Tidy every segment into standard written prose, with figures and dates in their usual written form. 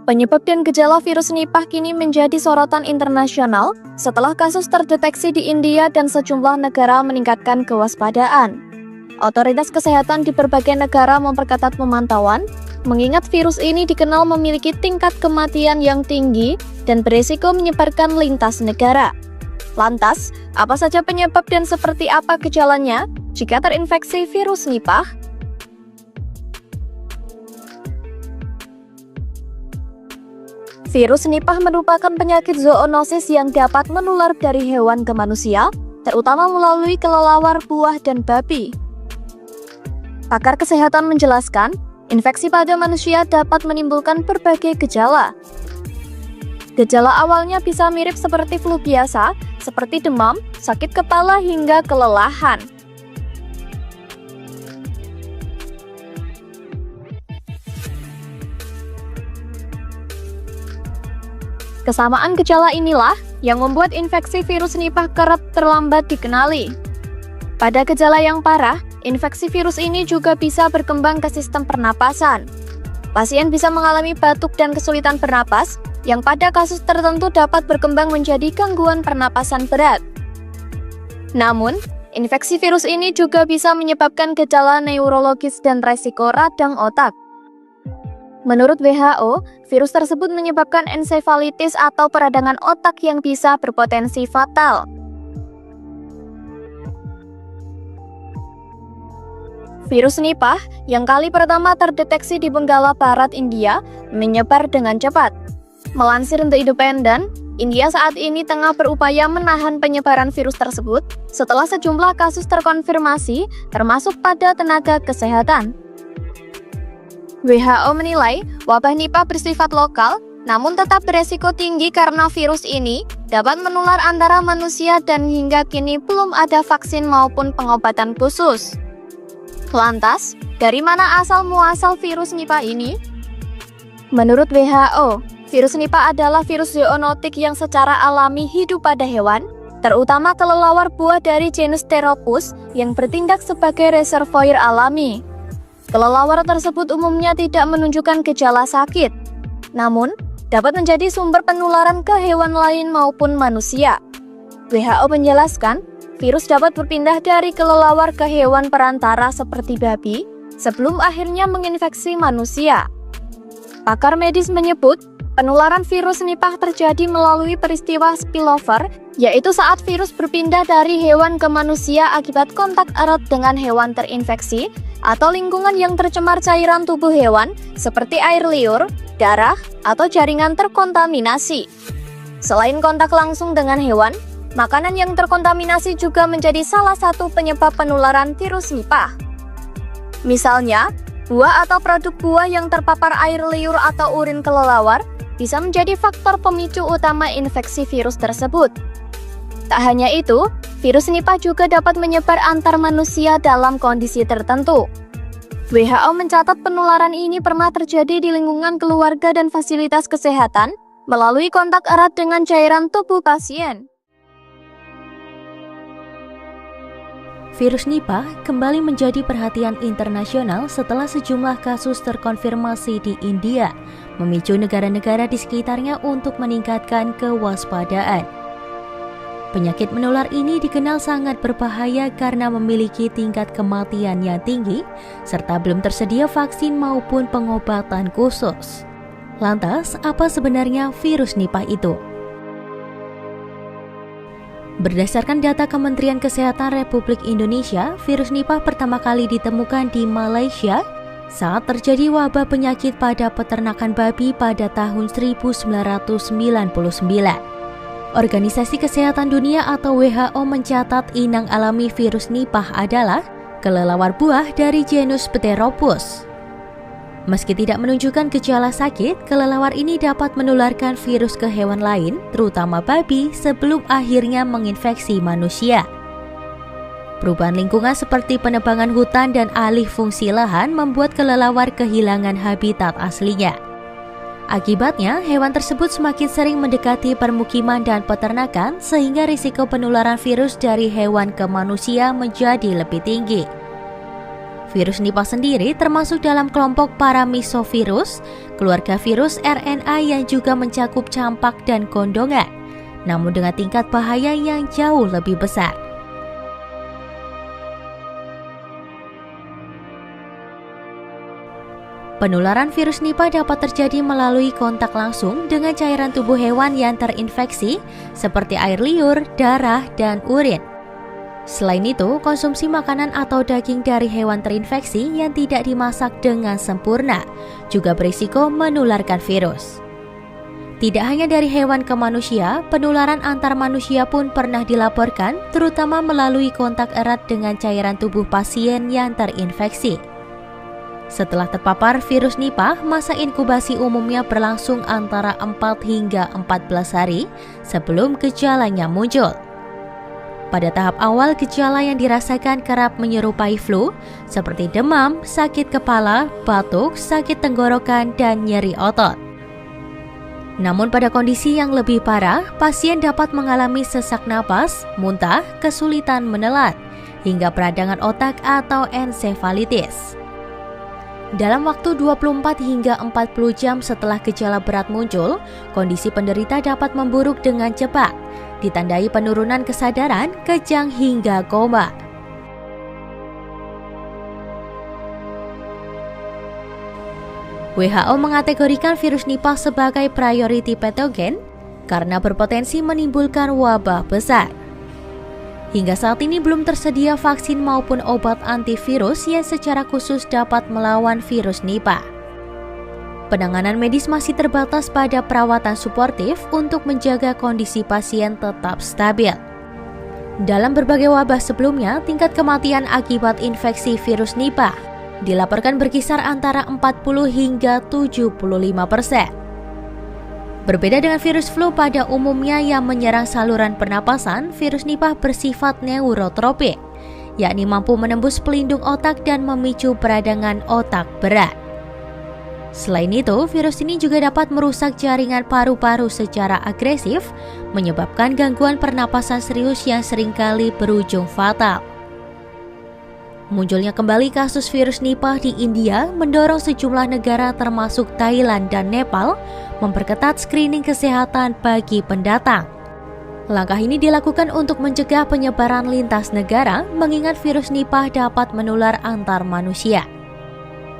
Penyebab dan gejala virus Nipah kini menjadi sorotan internasional setelah kasus terdeteksi di India dan sejumlah negara meningkatkan kewaspadaan. Otoritas kesehatan di berbagai negara memperketat pemantauan, mengingat virus ini dikenal memiliki tingkat kematian yang tinggi dan beresiko menyebarkan lintas negara. Lantas, apa saja penyebab dan seperti apa gejalanya jika terinfeksi virus Nipah? Virus Nipah merupakan penyakit zoonosis yang dapat menular dari hewan ke manusia, terutama melalui kelelawar, buah, dan babi. Pakar kesehatan menjelaskan, infeksi pada manusia dapat menimbulkan berbagai gejala. Gejala awalnya bisa mirip seperti flu biasa, seperti demam, sakit kepala, hingga kelelahan. Kesamaan gejala inilah yang membuat infeksi virus Nipah kerap terlambat dikenali. Pada gejala yang parah, infeksi virus ini juga bisa berkembang ke sistem pernapasan. Pasien bisa mengalami batuk dan kesulitan bernapas, yang pada kasus tertentu dapat berkembang menjadi gangguan pernapasan berat. Namun, infeksi virus ini juga bisa menyebabkan gejala neurologis dan resiko radang otak. Menurut WHO, virus tersebut menyebabkan ensefalitis atau peradangan otak yang bisa berpotensi fatal. Virus Nipah yang kali pertama terdeteksi di Benggala Barat, India, menyebar dengan cepat. Melansir The Independent, India saat ini tengah berupaya menahan penyebaran virus tersebut setelah sejumlah kasus terkonfirmasi, termasuk pada tenaga kesehatan. WHO menilai wabah Nipah bersifat lokal, namun tetap beresiko tinggi karena virus ini dapat menular antara manusia dan hingga kini belum ada vaksin maupun pengobatan khusus. Lantas, dari mana asal-muasal virus Nipah ini? Menurut WHO, virus Nipah adalah virus zoonotik yang secara alami hidup pada hewan, terutama kelelawar buah dari genus Pteropus yang bertindak sebagai reservoir alami. Kelelawar tersebut umumnya tidak menunjukkan gejala sakit, namun dapat menjadi sumber penularan ke hewan lain maupun manusia. WHO menjelaskan, virus dapat berpindah dari kelelawar ke hewan perantara seperti babi, sebelum akhirnya menginfeksi manusia. Pakar medis menyebut, penularan virus Nipah terjadi melalui peristiwa spillover, yaitu saat virus berpindah dari hewan ke manusia akibat kontak erat dengan hewan terinfeksi, atau lingkungan yang tercemar cairan tubuh hewan seperti air liur, darah, atau jaringan terkontaminasi. Selain kontak langsung dengan hewan, makanan yang terkontaminasi juga menjadi salah satu penyebab penularan virus Nipah. Misalnya, buah atau produk buah yang terpapar air liur atau urin kelelawar bisa menjadi faktor pemicu utama infeksi virus tersebut. Tak hanya itu, virus Nipah juga dapat menyebar antar manusia dalam kondisi tertentu. WHO mencatat penularan ini pernah terjadi di lingkungan keluarga dan fasilitas kesehatan melalui kontak erat dengan cairan tubuh pasien. Virus Nipah kembali menjadi perhatian internasional setelah sejumlah kasus terkonfirmasi di India, memicu negara-negara di sekitarnya untuk meningkatkan kewaspadaan. Penyakit menular ini dikenal sangat berbahaya karena memiliki tingkat kematian yang tinggi, serta belum tersedia vaksin maupun pengobatan khusus. Lantas, apa sebenarnya virus Nipah itu? Berdasarkan data Kementerian Kesehatan Republik Indonesia, virus Nipah pertama kali ditemukan di Malaysia saat terjadi wabah penyakit pada peternakan babi pada tahun 1999. Organisasi Kesehatan Dunia atau WHO mencatat inang alami virus Nipah adalah kelelawar buah dari genus Pteropus. Meski tidak menunjukkan gejala sakit, kelelawar ini dapat menularkan virus ke hewan lain, terutama babi, sebelum akhirnya menginfeksi manusia. Perubahan lingkungan seperti penebangan hutan dan alih fungsi lahan membuat kelelawar kehilangan habitat aslinya. Akibatnya, hewan tersebut semakin sering mendekati permukiman dan peternakan sehingga risiko penularan virus dari hewan ke manusia menjadi lebih tinggi. Virus Nipah sendiri termasuk dalam kelompok paramisovirus, keluarga virus RNA yang juga mencakup campak dan gondongan, namun dengan tingkat bahaya yang jauh lebih besar. Penularan virus Nipah dapat terjadi melalui kontak langsung dengan cairan tubuh hewan yang terinfeksi seperti air liur, darah, dan urin. Selain itu, konsumsi makanan atau daging dari hewan terinfeksi yang tidak dimasak dengan sempurna juga berisiko menularkan virus. Tidak hanya dari hewan ke manusia, penularan antar manusia pun pernah dilaporkan, terutama melalui kontak erat dengan cairan tubuh pasien yang terinfeksi. Setelah terpapar virus Nipah, masa inkubasi umumnya berlangsung antara 4 hingga 14 hari sebelum gejalanya muncul. Pada tahap awal, gejala yang dirasakan kerap menyerupai flu, seperti demam, sakit kepala, batuk, sakit tenggorokan, dan nyeri otot. Namun pada kondisi yang lebih parah, pasien dapat mengalami sesak napas, muntah, kesulitan menelan, hingga peradangan otak atau ensefalitis. Dalam waktu 24 hingga 40 jam setelah gejala berat muncul, kondisi penderita dapat memburuk dengan cepat, ditandai penurunan kesadaran, kejang hingga koma. WHO mengategorikan virus Nipah sebagai priority pathogen karena berpotensi menimbulkan wabah besar. Hingga saat ini belum tersedia vaksin maupun obat antivirus yang secara khusus dapat melawan virus Nipah. Penanganan medis masih terbatas pada perawatan suportif untuk menjaga kondisi pasien tetap stabil. Dalam berbagai wabah sebelumnya, tingkat kematian akibat infeksi virus Nipah dilaporkan berkisar antara 40 hingga 75%. Berbeda dengan virus flu pada umumnya yang menyerang saluran pernapasan, virus Nipah bersifat neurotropik, yakni mampu menembus pelindung otak dan memicu peradangan otak berat. Selain itu, virus ini juga dapat merusak jaringan paru-paru secara agresif, menyebabkan gangguan pernapasan serius yang seringkali berujung fatal. Munculnya kembali kasus virus Nipah di India mendorong sejumlah negara termasuk Thailand dan Nepal memperketat screening kesehatan bagi pendatang. Langkah ini dilakukan untuk mencegah penyebaran lintas negara, mengingat virus Nipah dapat menular antar manusia.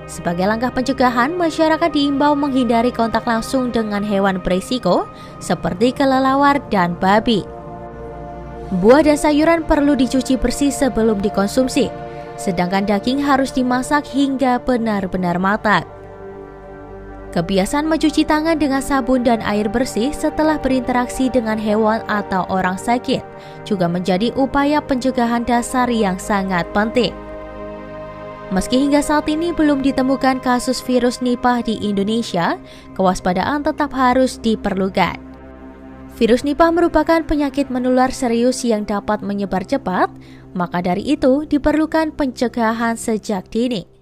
Sebagai langkah pencegahan, masyarakat diimbau menghindari kontak langsung dengan hewan berisiko seperti kelelawar dan babi. Buah dan sayuran perlu dicuci bersih sebelum dikonsumsi, sedangkan daging harus dimasak hingga benar-benar matang. Kebiasaan mencuci tangan dengan sabun dan air bersih setelah berinteraksi dengan hewan atau orang sakit juga menjadi upaya pencegahan dasar yang sangat penting. Meski hingga saat ini belum ditemukan kasus virus Nipah di Indonesia, kewaspadaan tetap harus diperlukan. Virus Nipah merupakan penyakit menular serius yang dapat menyebar cepat, maka dari itu diperlukan pencegahan sejak dini.